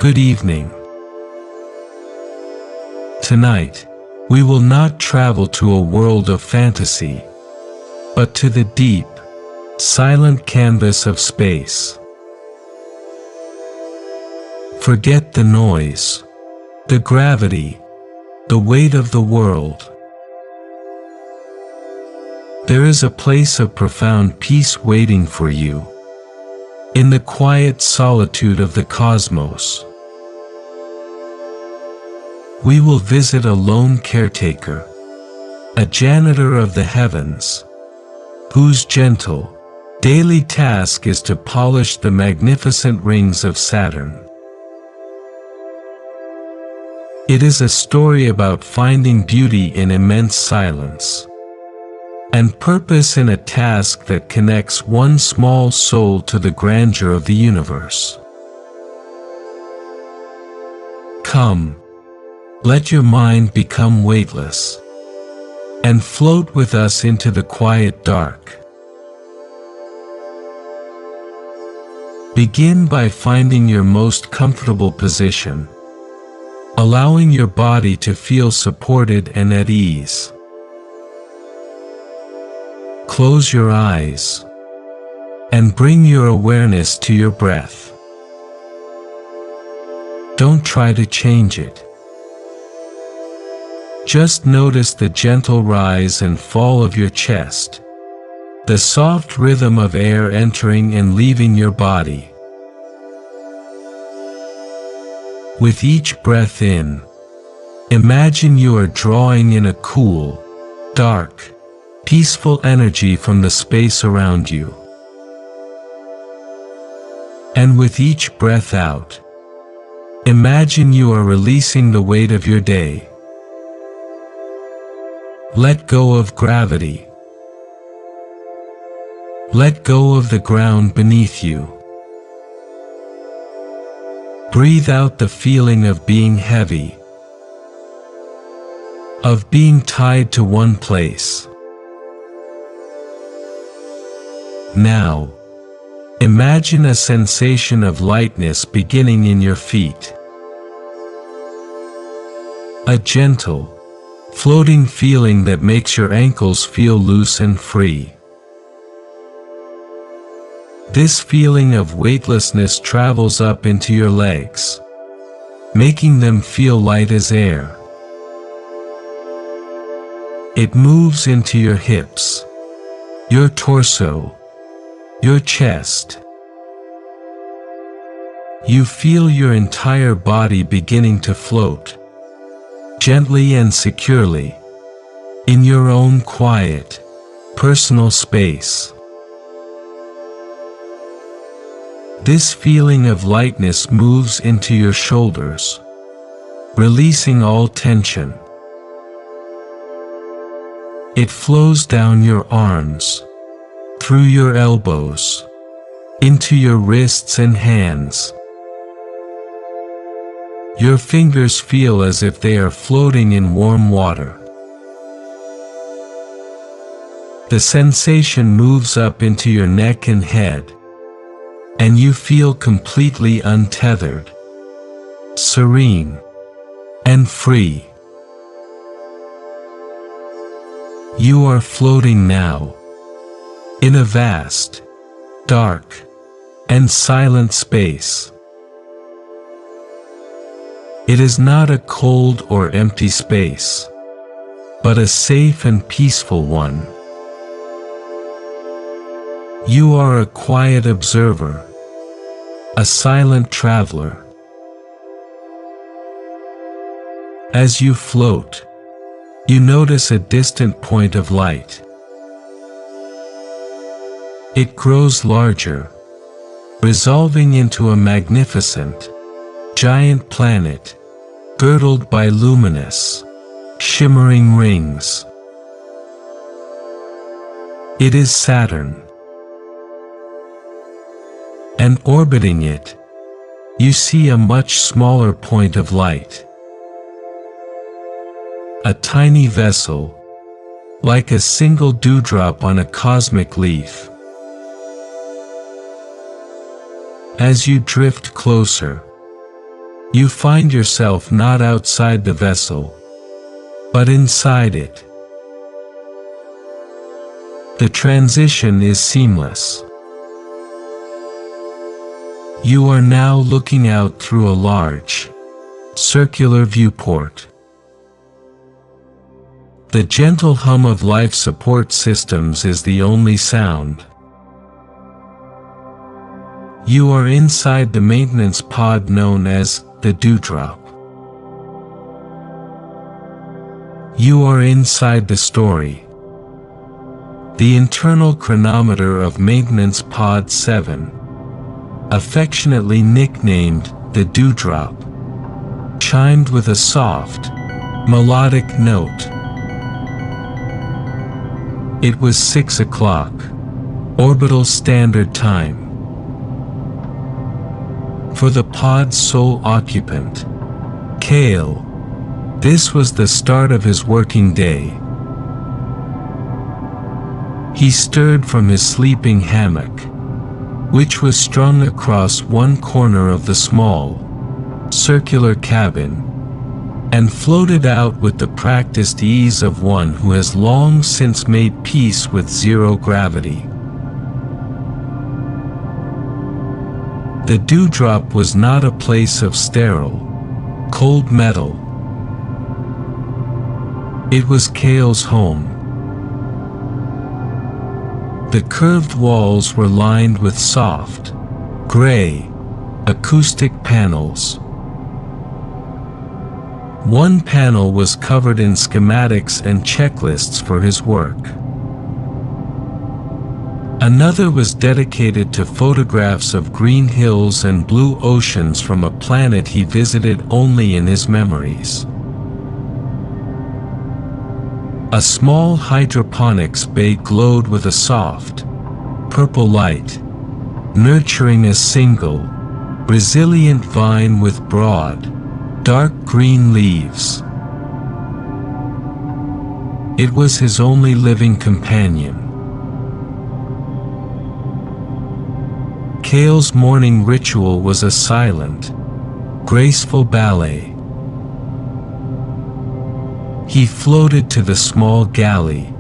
Good evening. Tonight, we will not travel to a world of fantasy, but to the deep, silent canvas of space. Forget the noise, the gravity, the weight of the world. There is a place of profound peace waiting for you, in the quiet solitude of the cosmos. We will visit a lone caretaker, a janitor of the heavens, whose gentle, daily task is to polish the magnificent rings of Saturn. It is a story about finding beauty in immense silence, and purpose in a task that connects one small soul to the grandeur of the universe. Come, let your mind become weightless, and float with us into the quiet dark. Begin by finding your most comfortable position, allowing your body to feel supported and at ease. Close your eyes, and bring your awareness to your breath. Don't try to change it. Just notice the gentle rise and fall of your chest, the soft rhythm of air entering and leaving your body. With each breath in, imagine you are drawing in a cool, dark, peaceful energy from the space around you. And with each breath out, imagine you are releasing the weight of your day. Let go of gravity. Let go of the ground beneath you. Breathe out the feeling of being heavy, of being tied to one place. Now, imagine a sensation of lightness beginning in your feet. A gentle, floating feeling that makes your ankles feel loose and free. This feeling of weightlessness travels up into your legs, making them feel light as air. It moves into your hips, your torso, your chest. You feel your entire body beginning to float, gently and securely, in your own quiet, personal space. This feeling of lightness moves into your shoulders, releasing all tension. It flows down your arms, through your elbows, into your wrists and hands. Your fingers feel as if they are floating in warm water. The sensation moves up into your neck and head, and you feel completely untethered, serene, and free. You are floating now, in a vast, dark, and silent space. It is not a cold or empty space, but a safe and peaceful one. You are a quiet observer, a silent traveler. As you float, you notice a distant point of light. It grows larger, resolving into a magnificent, giant planet, girdled by luminous, shimmering rings. It is Saturn. And orbiting it, you see a much smaller point of light. A tiny vessel, like a single dewdrop on a cosmic leaf. As you drift closer, You find yourself not outside the vessel, but inside it. The transition is seamless. You are now looking out through a large, circular viewport. The gentle hum of life support systems is the only sound. You are inside the maintenance pod known as the Dewdrop. You are inside the story. The internal chronometer of Maintenance Pod 7, affectionately nicknamed the Dewdrop, chimed with a soft, melodic note. It was 6 o'clock, orbital standard time. For the pod's sole occupant, Kael, this was the start of his working day. He stirred from his sleeping hammock, which was strung across one corner of the small, circular cabin, and floated out with the practiced ease of one who has long since made peace with zero gravity. The Dewdrop was not a place of sterile, cold metal. It was Kael's home. The curved walls were lined with soft, gray, acoustic panels. One panel was covered in schematics and checklists for his work. Another was dedicated to photographs of green hills and blue oceans from a planet he visited only in his memories. A small hydroponics bay glowed with a soft, purple light, nurturing a single, resilient vine with broad, dark green leaves. It was his only living companion. Kael's morning ritual was a silent, graceful ballet. He floated to the small galley,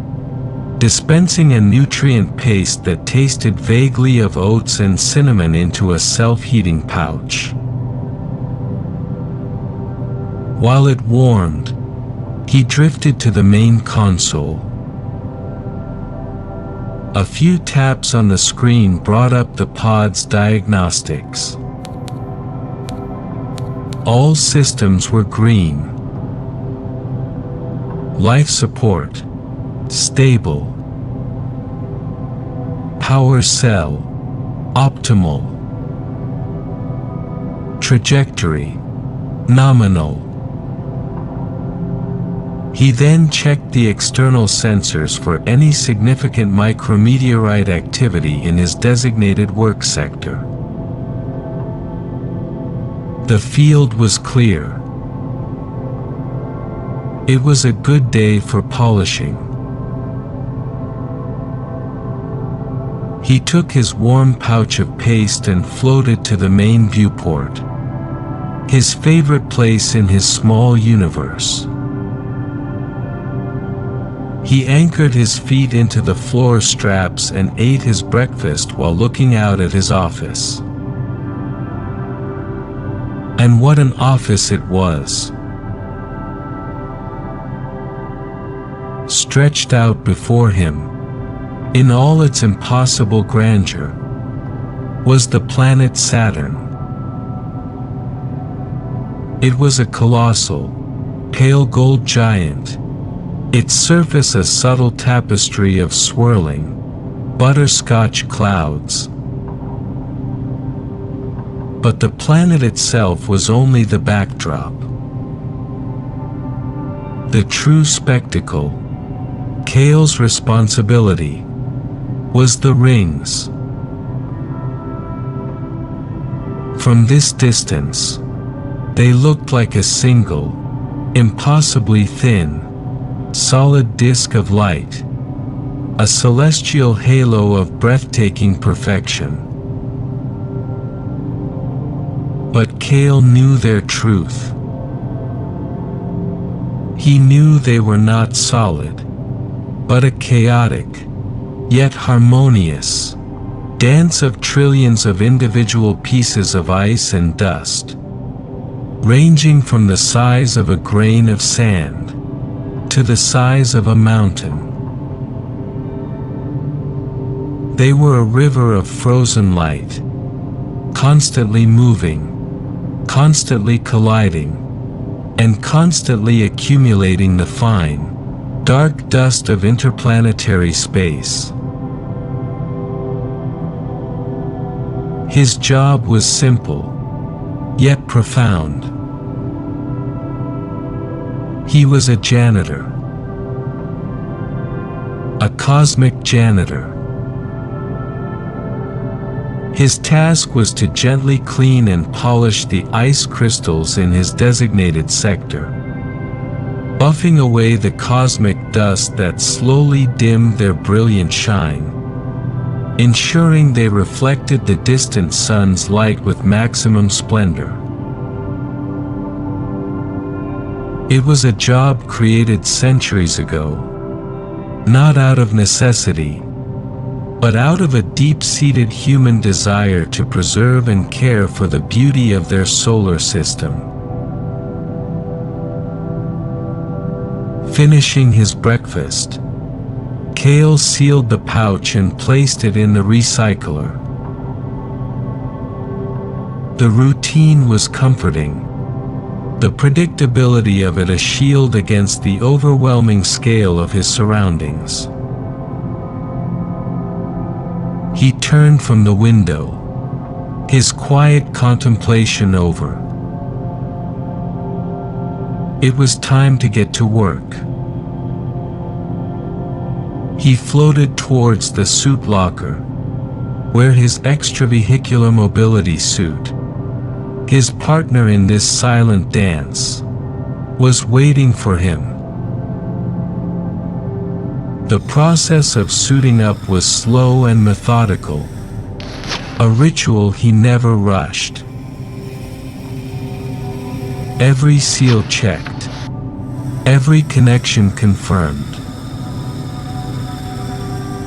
dispensing a nutrient paste that tasted vaguely of oats and cinnamon into a self-heating pouch. While it warmed, he drifted to the main console. A few taps on the screen brought up the pod's diagnostics. All systems were green. Life support, stable. Power cell, optimal. Trajectory, nominal. He then checked the external sensors for any significant micrometeorite activity in his designated work sector. The field was clear. It was a good day for polishing. He took his warm pouch of paste and floated to the main viewport, his favorite place in his small universe. He anchored his feet into the floor straps and ate his breakfast while looking out at his office. And what an office it was! Stretched out before him, in all its impossible grandeur, was the planet Saturn. It was a colossal, pale gold giant, its surface a subtle tapestry of swirling, butterscotch clouds. But the planet itself was only the backdrop. The true spectacle, Kael's responsibility, was the rings. From this distance, they looked like a single, impossibly thin, solid disk of light, a celestial halo of breathtaking perfection. But Kael knew their truth. He knew they were not solid, but a chaotic, yet harmonious, dance of trillions of individual pieces of ice and dust, ranging from the size of a grain of sand to the size of a mountain. They were a river of frozen light, constantly moving, constantly colliding, and constantly accumulating the fine, dark dust of interplanetary space. His job was simple, yet profound. He was a janitor. A cosmic janitor. His task was to gently clean and polish the ice crystals in his designated sector, buffing away the cosmic dust that slowly dimmed their brilliant shine, ensuring they reflected the distant sun's light with maximum splendor. It was a job created centuries ago, not out of necessity, but out of a deep-seated human desire to preserve and care for the beauty of their solar system. Finishing his breakfast, Kael sealed the pouch and placed it in the recycler. The routine was comforting, the predictability of it a shield against the overwhelming scale of his surroundings. He turned from the window, his quiet contemplation over. It was time to get to work. He floated towards the suit locker, where his extravehicular mobility suit, his partner in this silent dance, was waiting for him. The process of suiting up was slow and methodical, a ritual he never rushed. Every seal checked, every connection confirmed.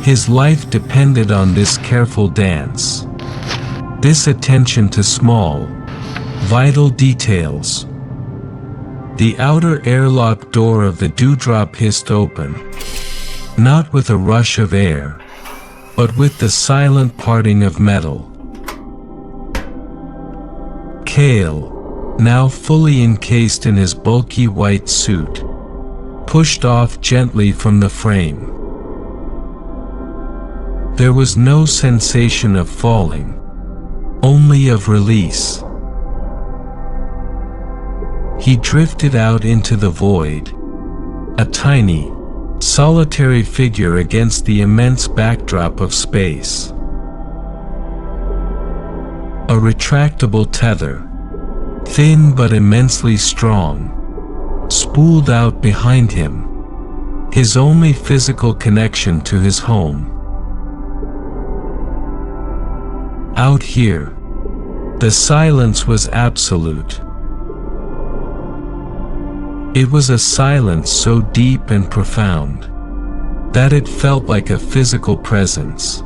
His life depended on this careful dance, this attention to small, vital details. The outer airlock door of the Dewdrop hissed open, not with a rush of air, but with the silent parting of metal. Kael, now fully encased in his bulky white suit, pushed off gently from the frame. There was no sensation of falling, only of release. He drifted out into the void, a tiny, solitary figure against the immense backdrop of space. A retractable tether, thin but immensely strong, spooled out behind him, his only physical connection to his home. Out here, the silence was absolute. It was a silence so deep and profound that it felt like a physical presence.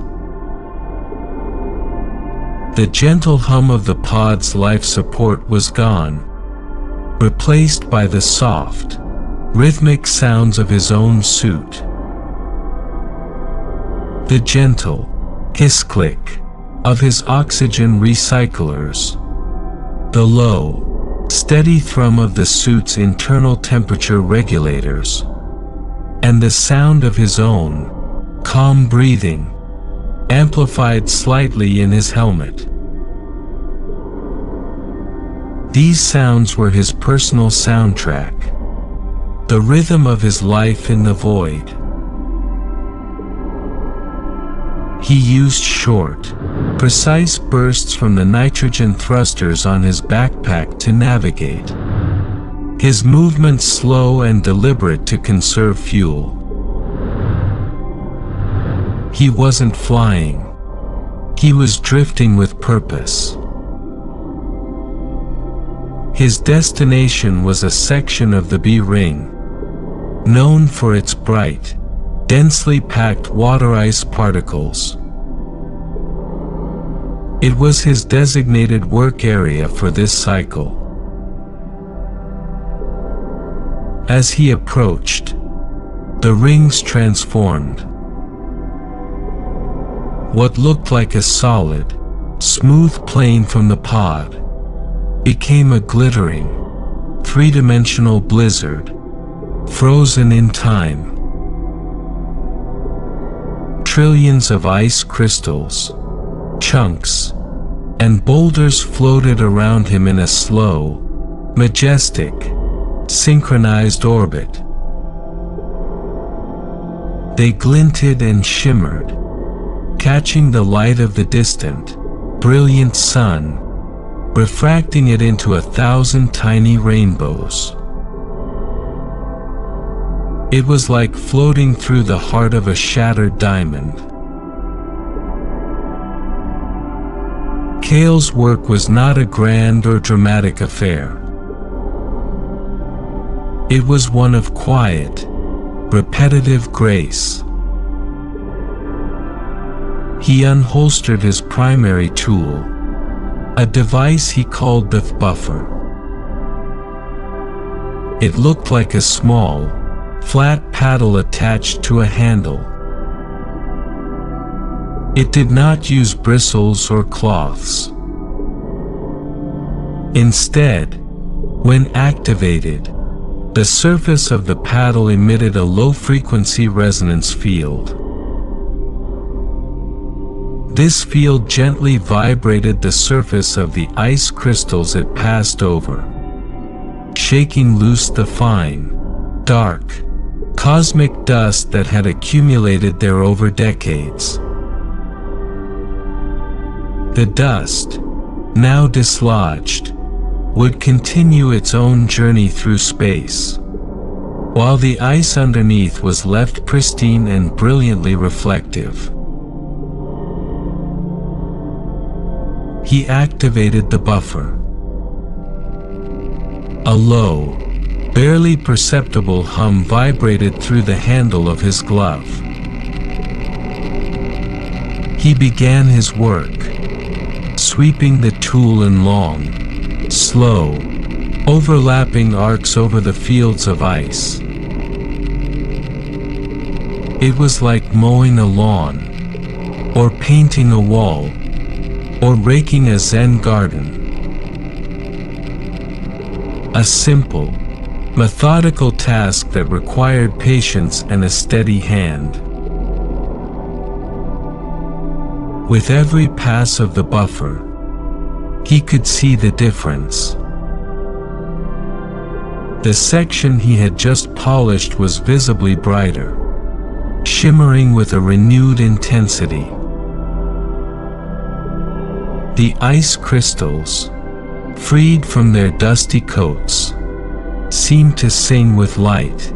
The gentle hum of the pod's life support was gone, replaced by the soft, rhythmic sounds of his own suit. The gentle hiss-click of his oxygen recyclers. The low, steady thrum of the suit's internal temperature regulators. And the sound of his own, calm breathing, amplified slightly in his helmet. These sounds were his personal soundtrack, the rhythm of his life in the void. He used short, precise bursts from the nitrogen thrusters on his backpack to navigate, his movements slow and deliberate to conserve fuel. He wasn't flying. He was drifting with purpose. His destination was a section of the B ring, known for its bright, densely packed water ice particles. It was his designated work area for this cycle. As he approached, the rings transformed. What looked like a solid, smooth plane from the pod became a glittering, three-dimensional blizzard, frozen in time. Trillions of ice crystals, chunks, and boulders floated around him in a slow, majestic, synchronized orbit. They glinted and shimmered, catching the light of the distant, brilliant sun, refracting it into 1,000 tiny rainbows. It was like floating through the heart of a shattered diamond. Kael's work was not a grand or dramatic affair. It was one of quiet, repetitive grace. He unholstered his primary tool, a device he called the buffer. It looked like a small, flat paddle attached to a handle. It did not use bristles or cloths. Instead, when activated, the surface of the paddle emitted a low-frequency resonance field. This field gently vibrated the surface of the ice crystals it passed over, shaking loose the fine, dark, cosmic dust that had accumulated there over decades. The dust, now dislodged, would continue its own journey through space, while the ice underneath was left pristine and brilliantly reflective. He activated the buffer. A low, barely perceptible hum vibrated through the handle of his glove. He began his work, sweeping the tool in long, slow, overlapping arcs over the fields of ice. It was like mowing a lawn, or painting a wall, or raking a Zen garden. A simple, methodical task that required patience and a steady hand. With every pass of the buffer, he could see the difference. The section he had just polished was visibly brighter, shimmering with a renewed intensity. The ice crystals, freed from their dusty coats, seemed to sing with light.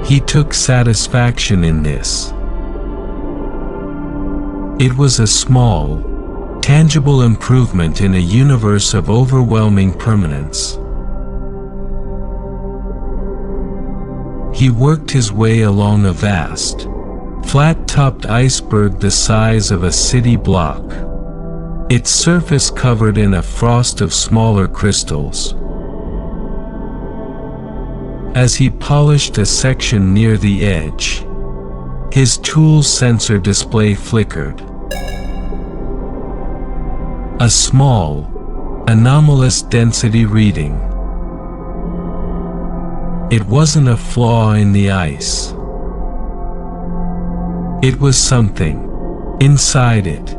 He took satisfaction in this. It was a small, tangible improvement in a universe of overwhelming permanence. He worked his way along a vast, flat-topped iceberg the size of a city block, its surface covered in a frost of smaller crystals. As he polished a section near the edge, his tool's sensor display flickered. A small, anomalous density reading. It wasn't a flaw in the ice. It was something inside it.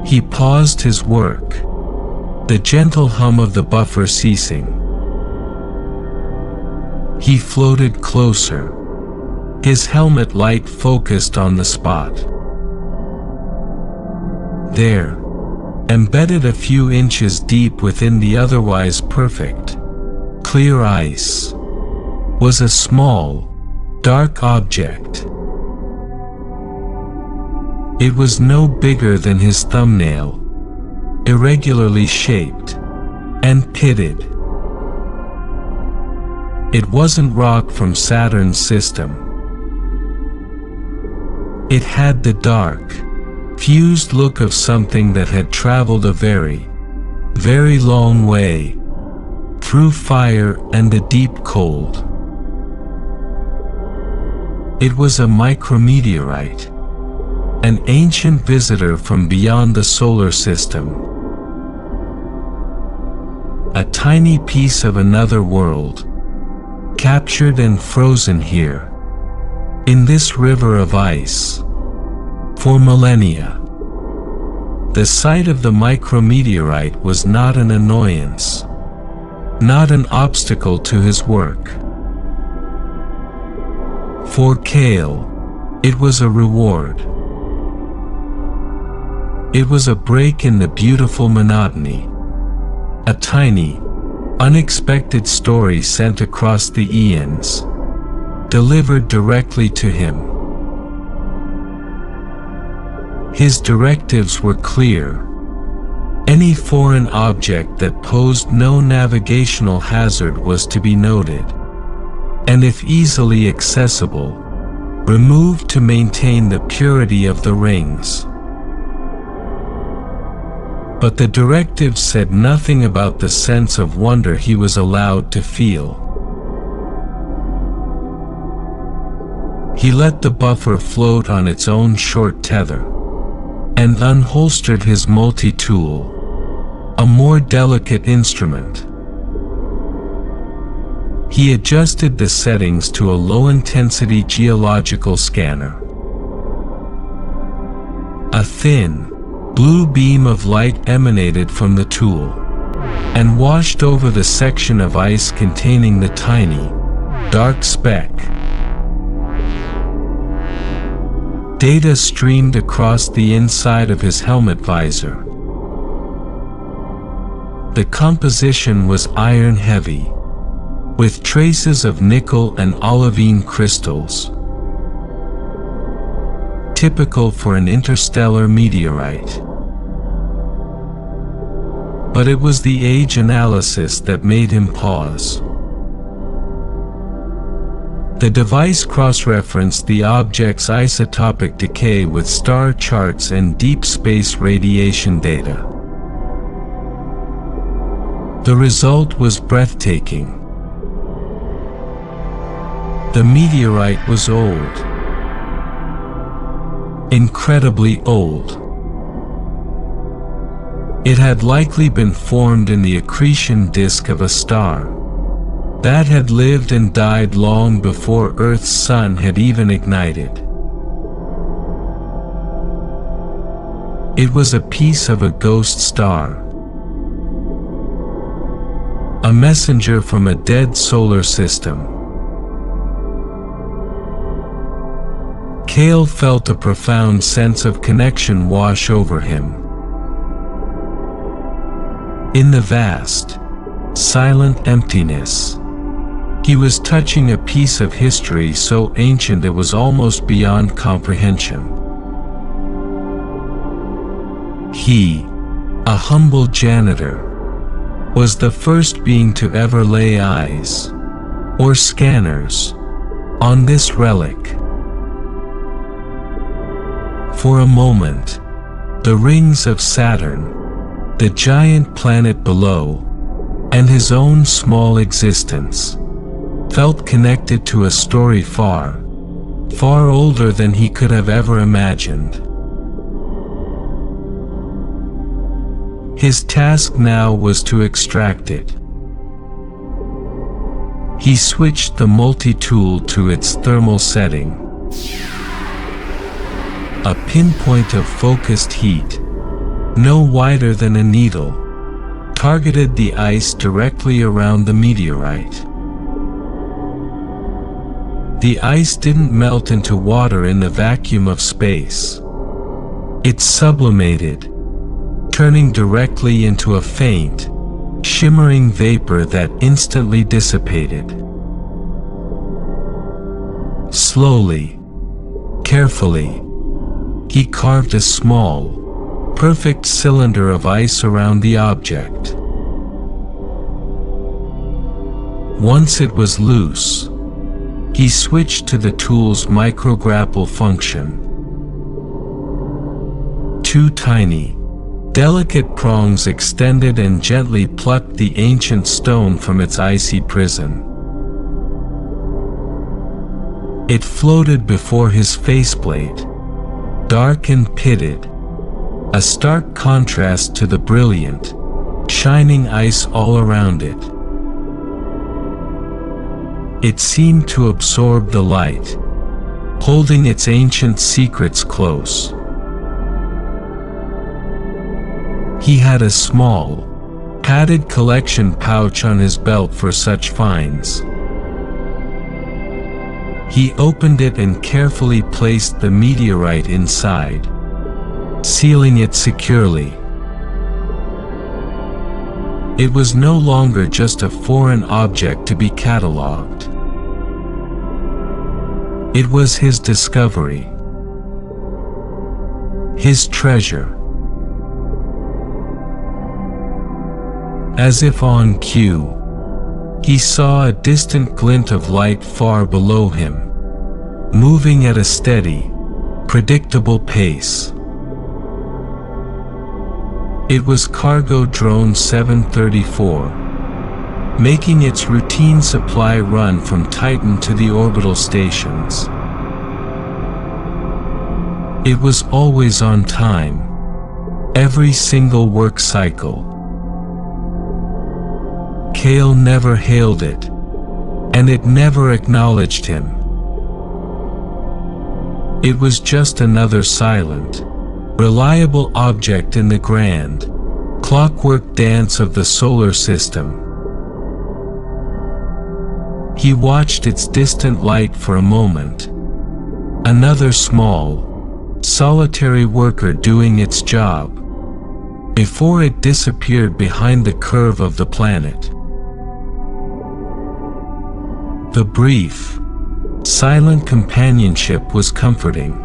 He paused his work, the gentle hum of the buffer ceasing. He floated closer, his helmet light focused on the spot. There, embedded a few inches deep within the otherwise perfect, clear ice, was a small, dark object. It was no bigger than his thumbnail, irregularly shaped and pitted. It wasn't rock from Saturn's system. It had the dark, fused look of something that had traveled a very, very long way, through fire and the deep cold. It was a micrometeorite, an ancient visitor from beyond the solar system. A tiny piece of another world, captured and frozen here, in this river of ice, for millennia. The sight of the micrometeorite was not an annoyance, not an obstacle to his work. For Kael, it was a reward. It was a break in the beautiful monotony, a tiny, unexpected story sent across the eons, delivered directly to him. His directives were clear. Any foreign object that posed no navigational hazard was to be noted, and if easily accessible, removed to maintain the purity of the rings. But the directives said nothing about the sense of wonder he was allowed to feel. He let the buffer float on its own short tether, and unholstered his multi-tool, a more delicate instrument. He adjusted the settings to a low-intensity geological scanner. A thin, blue beam of light emanated from the tool, and washed over the section of ice containing the tiny, dark speck. Data streamed across the inside of his helmet visor. The composition was iron-heavy, with traces of nickel and olivine crystals, typical for an interstellar meteorite. But it was the age analysis that made him pause. The device cross-referenced the object's isotopic decay with star charts and deep space radiation data. The result was breathtaking. The meteorite was old. Incredibly old. It had likely been formed in the accretion disk of a star that had lived and died long before Earth's sun had even ignited. It was a piece of a ghost star, a messenger from a dead solar system. Kael felt a profound sense of connection wash over him. In the vast, silent emptiness, he was touching a piece of history so ancient it was almost beyond comprehension. He, a humble janitor, was the first being to ever lay eyes, or scanners, on this relic. For a moment, the rings of Saturn, the giant planet below, and his own small existence, felt connected to a story far, far older than he could have ever imagined. His task now was to extract it. He switched the multi-tool to its thermal setting. A pinpoint of focused heat, no wider than a needle, targeted the ice directly around the meteorite. The ice didn't melt into water in the vacuum of space. It sublimated, turning directly into a faint, shimmering vapor that instantly dissipated. Slowly, carefully, He carved a small, perfect cylinder of ice around the object. Once it was loose, he switched to the tool's micrograpple function. Two tiny, delicate prongs extended and gently plucked the ancient stone from its icy prison. It floated before his faceplate, dark and pitted, a stark contrast to the brilliant, shining ice all around it. It seemed to absorb the light, holding its ancient secrets close. He had a small, padded collection pouch on his belt for such finds. He opened it and carefully placed the meteorite inside, sealing it securely. It was no longer just a foreign object to be catalogued. It was his discovery, his treasure. As if on cue, he saw a distant glint of light far below him, moving at a steady, predictable pace. It was cargo drone 734, making its routine supply run from Titan to the orbital stations. It was always on time, every single work cycle. Kael never hailed it, and it never acknowledged him. It was just another silent, reliable object in the grand, clockwork dance of the solar system. He watched its distant light for a moment. Another small, solitary worker doing its job, before it disappeared behind the curve of the planet. The brief, silent companionship was comforting.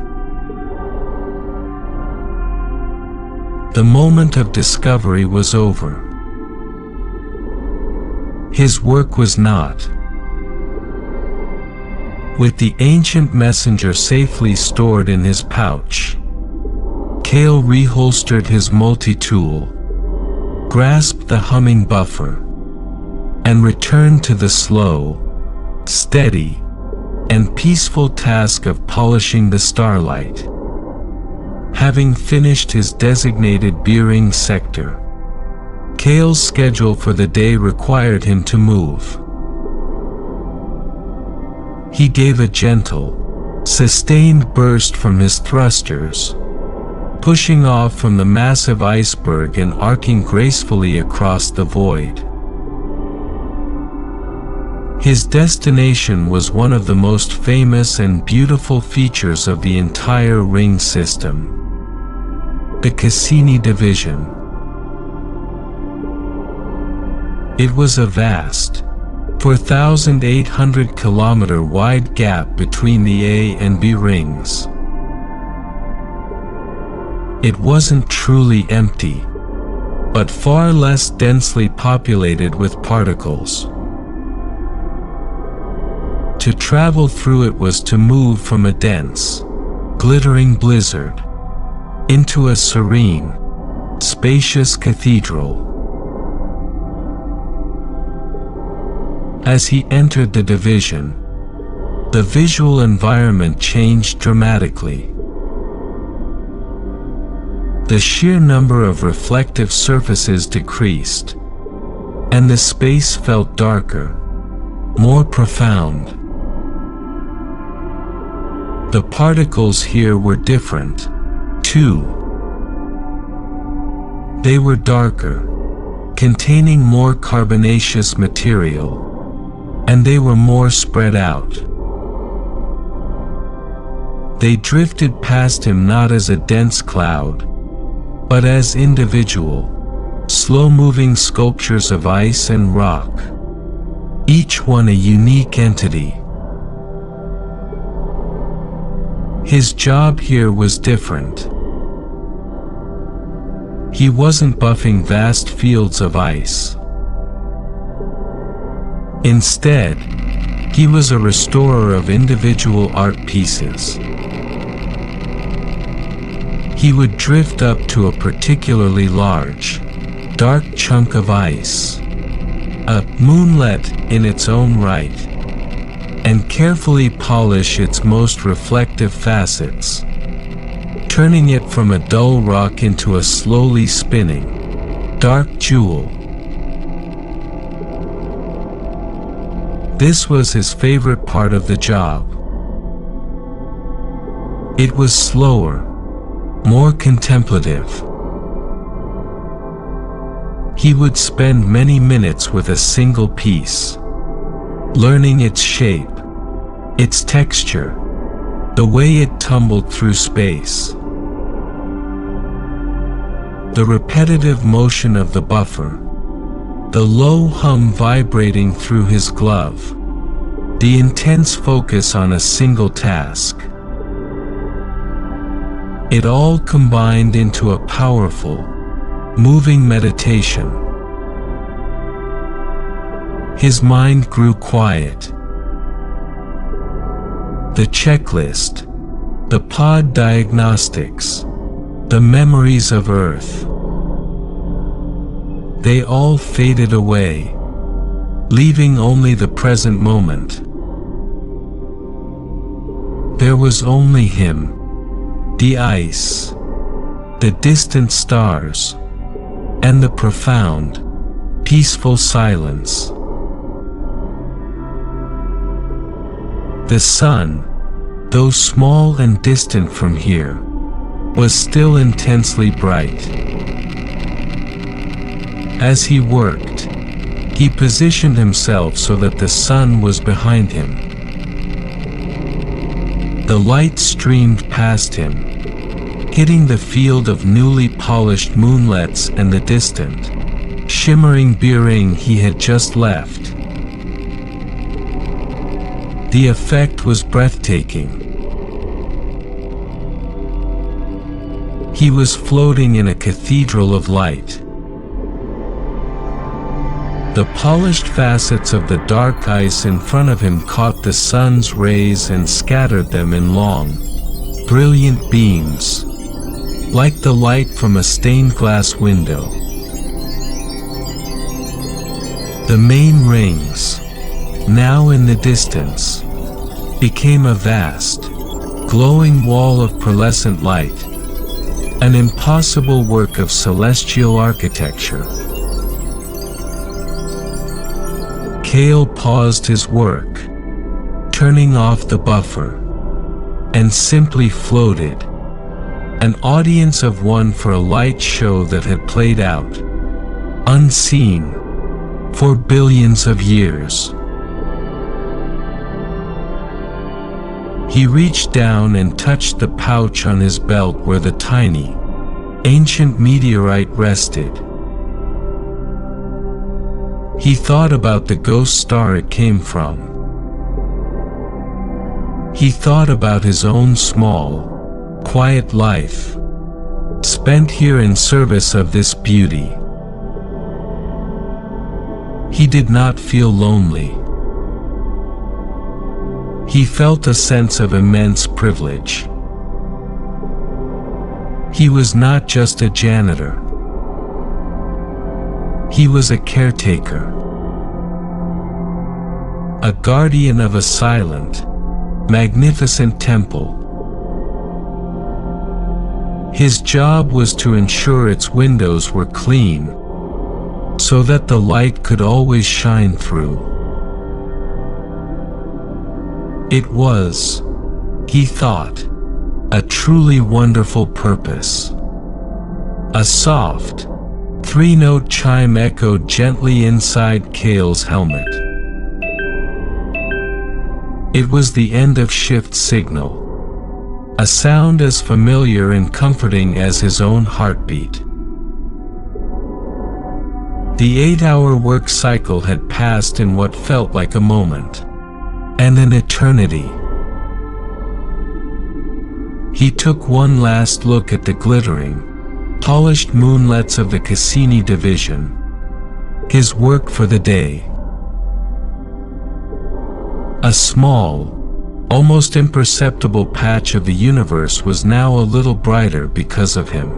The moment of discovery was over. His work was not. With the ancient messenger safely stored in his pouch, Kael reholstered his multi-tool, grasped the humming buffer, and returned to the slow, steady, and peaceful task of polishing the Starlight. Having finished his designated bearing sector, Kael's schedule for the day required him to move. He gave a gentle, sustained burst from his thrusters, pushing off from the massive iceberg and arcing gracefully across the void. His destination was one of the most famous and beautiful features of the entire ring system, the Cassini division. It was a vast, 4,800-kilometer wide gap between the A and B rings. It wasn't truly empty, but far less densely populated with particles. To travel through it was to move from a dense, glittering blizzard into a serene, spacious cathedral. As he entered the division, the visual environment changed dramatically. The sheer number of reflective surfaces decreased, and the space felt darker, more profound. The particles here were different, too. They were darker, containing more carbonaceous material, and they were more spread out. They drifted past him not as a dense cloud, but as individual, slow-moving sculptures of ice and rock, each one a unique entity. His job here was different. He wasn't buffing vast fields of ice. Instead, he was a restorer of individual art pieces. He would drift up to a particularly large, dark chunk of ice, a moonlet in its own right, and carefully polish its most reflective facets, turning it from a dull rock into a slowly spinning, dark jewel. This was his favorite part of the job. It was slower, more contemplative. He would spend many minutes with a single piece, learning its shape, its texture, the way it tumbled through space. The repetitive motion of the buffer, the low hum vibrating through his glove, the intense focus on a single task. It all combined into a powerful, moving meditation. His mind grew quiet. The checklist, the pod diagnostics, the memories of Earth. They all faded away, leaving only the present moment. There was only him, the ice, the distant stars, and the profound, peaceful silence. The sun, though small and distant from here, was still intensely bright. As he worked, he positioned himself so that the sun was behind him. The light streamed past him, hitting the field of newly polished moonlets and the distant, shimmering bearing he had just left. The effect was breathtaking. He was floating in a cathedral of light. The polished facets of the dark ice in front of him caught the sun's rays and scattered them in long, brilliant beams, like the light from a stained glass window. The main rings, now in the distance, became a vast, glowing wall of pearlescent light, an impossible work of celestial architecture. Kael paused his work, turning off the buffer, and simply floated, an audience of one for a light show that had played out, unseen, for billions of years. He reached down and touched the pouch on his belt where the tiny, ancient meteorite rested. He thought about the ghost star it came from. He thought about his own small, quiet life, spent here in service of this beauty. He did not feel lonely. He felt a sense of immense privilege. He was not just a janitor. He was a caretaker, a guardian of a silent, magnificent temple. His job was to ensure its windows were clean, so that the light could always shine through. It was, he thought, a truly wonderful purpose. A soft, three-note chime echoed gently inside Kael's helmet. It was the end of shift signal, a sound as familiar and comforting as his own heartbeat. The 8-hour work cycle had passed in what felt like a moment, and an eternity. He took one last look at the glittering, polished moonlets of the Cassini division. His work for the day. A small, almost imperceptible patch of the universe was now a little brighter because of him.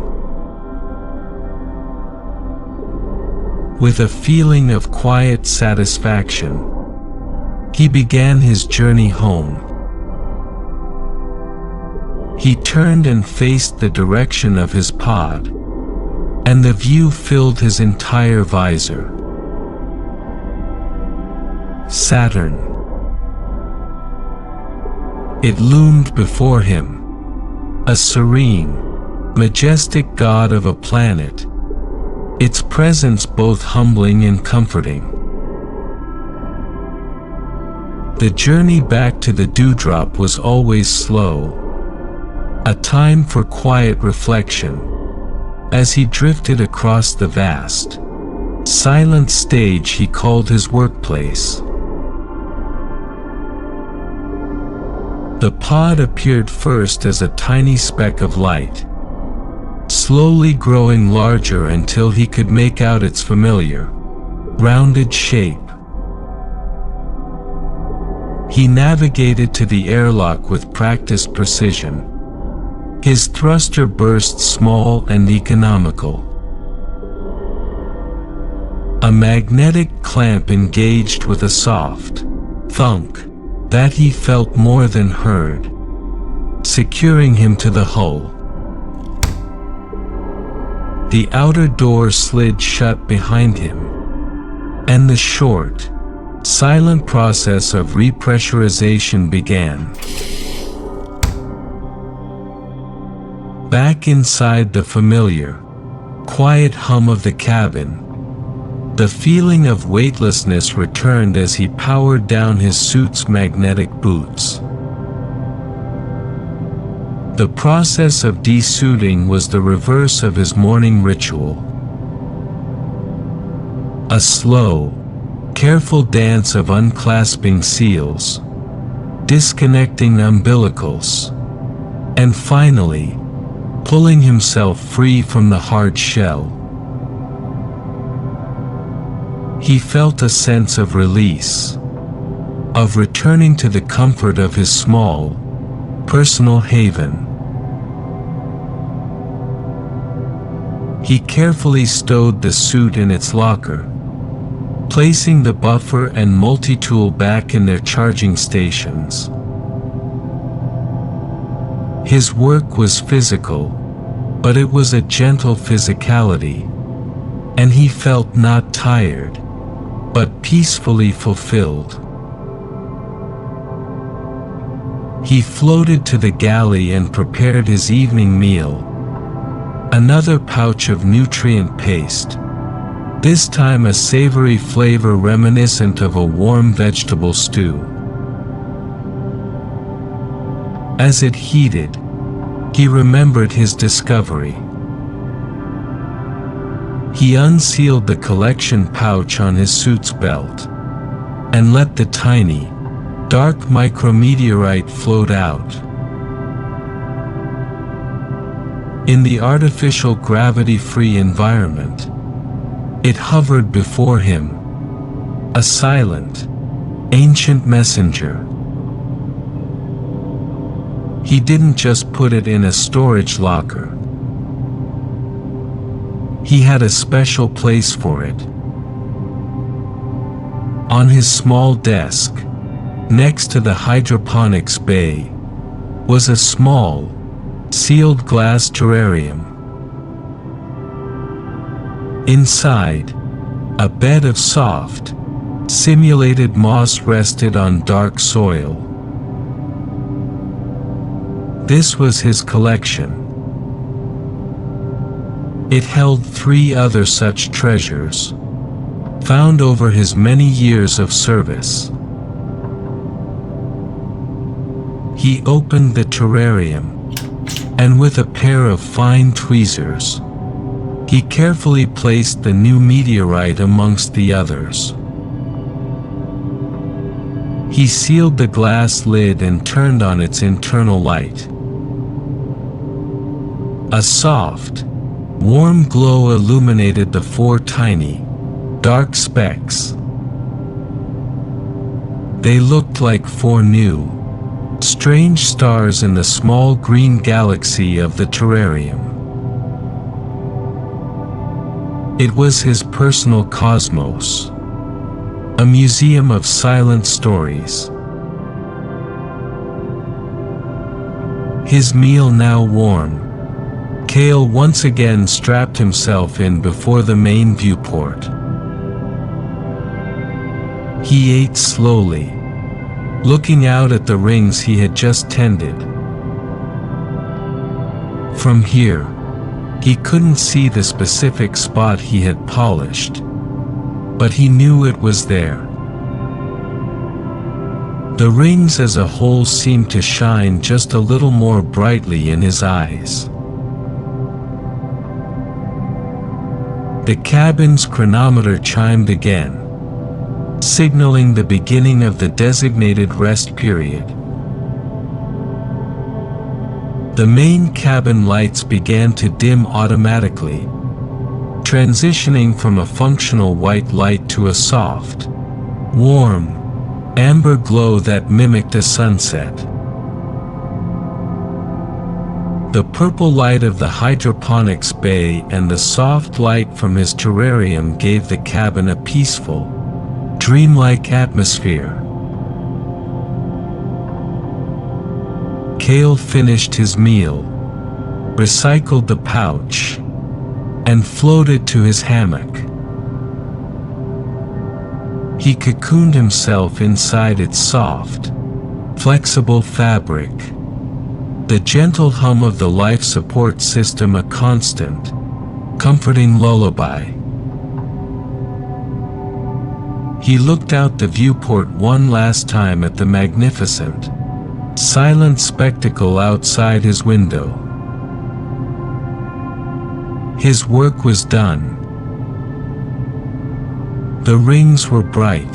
With a feeling of quiet satisfaction, he began his journey home. He turned and faced the direction of his pod, and the view filled his entire visor. Saturn. It loomed before him, a serene, majestic god of a planet, its presence both humbling and comforting. The journey back to the Dewdrop was always slow, a time for quiet reflection, as he drifted across the vast, silent stage he called his workplace. The pod appeared first as a tiny speck of light, slowly growing larger until he could make out its familiar, rounded shape. He navigated to the airlock with practiced precision, his thruster burst small and economical. A magnetic clamp engaged with a soft thunk that he felt more than heard, securing him to the hull. The outer door slid shut behind him, and the short, silent process of repressurization began. Back inside the familiar, quiet hum of the cabin, the feeling of weightlessness returned as he powered down his suit's magnetic boots. The process of desuiting was the reverse of his morning ritual. A slow, careful dance of unclasping seals, disconnecting umbilicals, and finally, pulling himself free from the hard shell. He felt a sense of release, of returning to the comfort of his small, personal haven. He carefully stowed the suit in its locker, placing the buffer and multi-tool back in their charging stations. His work was physical, but it was a gentle physicality, and he felt not tired, but peacefully fulfilled. He floated to the galley and prepared his evening meal, another pouch of nutrient paste, this time a savory flavor reminiscent of a warm vegetable stew. As it heated, he remembered his discovery. He unsealed the collection pouch on his suit's belt, and let the tiny, dark micrometeorite float out. In the artificial gravity-free environment, it hovered before him, a silent, ancient messenger. He didn't just put it in a storage locker. He had a special place for it. On his small desk, next to the hydroponics bay, was a small, sealed glass terrarium. Inside, a bed of soft, simulated moss rested on dark soil. This was his collection. It held 3 other such treasures, found over his many years of service. He opened the terrarium, and with a pair of fine tweezers, he carefully placed the new meteorite amongst the others. He sealed the glass lid and turned on its internal light. A soft, warm glow illuminated the 4 tiny, dark specks. They looked like 4 new, strange stars in the small green galaxy of the terrarium. It was his personal cosmos, a museum of silent stories. His meal now warm, Kael once again strapped himself in before the main viewport. He ate slowly, looking out at the rings he had just tended. From here, he couldn't see the specific spot he had polished, but he knew it was there. The rings as a whole seemed to shine just a little more brightly in his eyes. The cabin's chronometer chimed again, signaling the beginning of the designated rest period. The main cabin lights began to dim automatically, transitioning from a functional white light to a soft, warm, amber glow that mimicked a sunset. The purple light of the hydroponics bay and the soft light from his terrarium gave the cabin a peaceful, dreamlike atmosphere. Kael finished his meal, recycled the pouch, and floated to his hammock. He cocooned himself inside its soft, flexible fabric, the gentle hum of the life support system a constant, comforting lullaby. He looked out the viewport one last time at the magnificent, silent spectacle outside his window. His work was done. The rings were bright.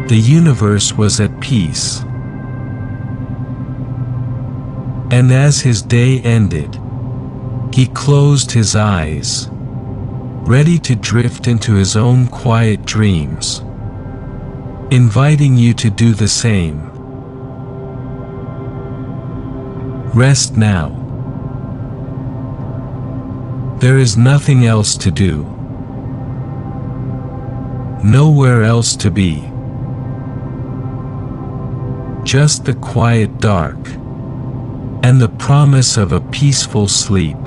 The universe was at peace. And as his day ended, he closed his eyes, ready to drift into his own quiet dreams, inviting you to do the same. Rest now. There is nothing else to do. Nowhere else to be. Just the quiet dark, and the promise of a peaceful sleep.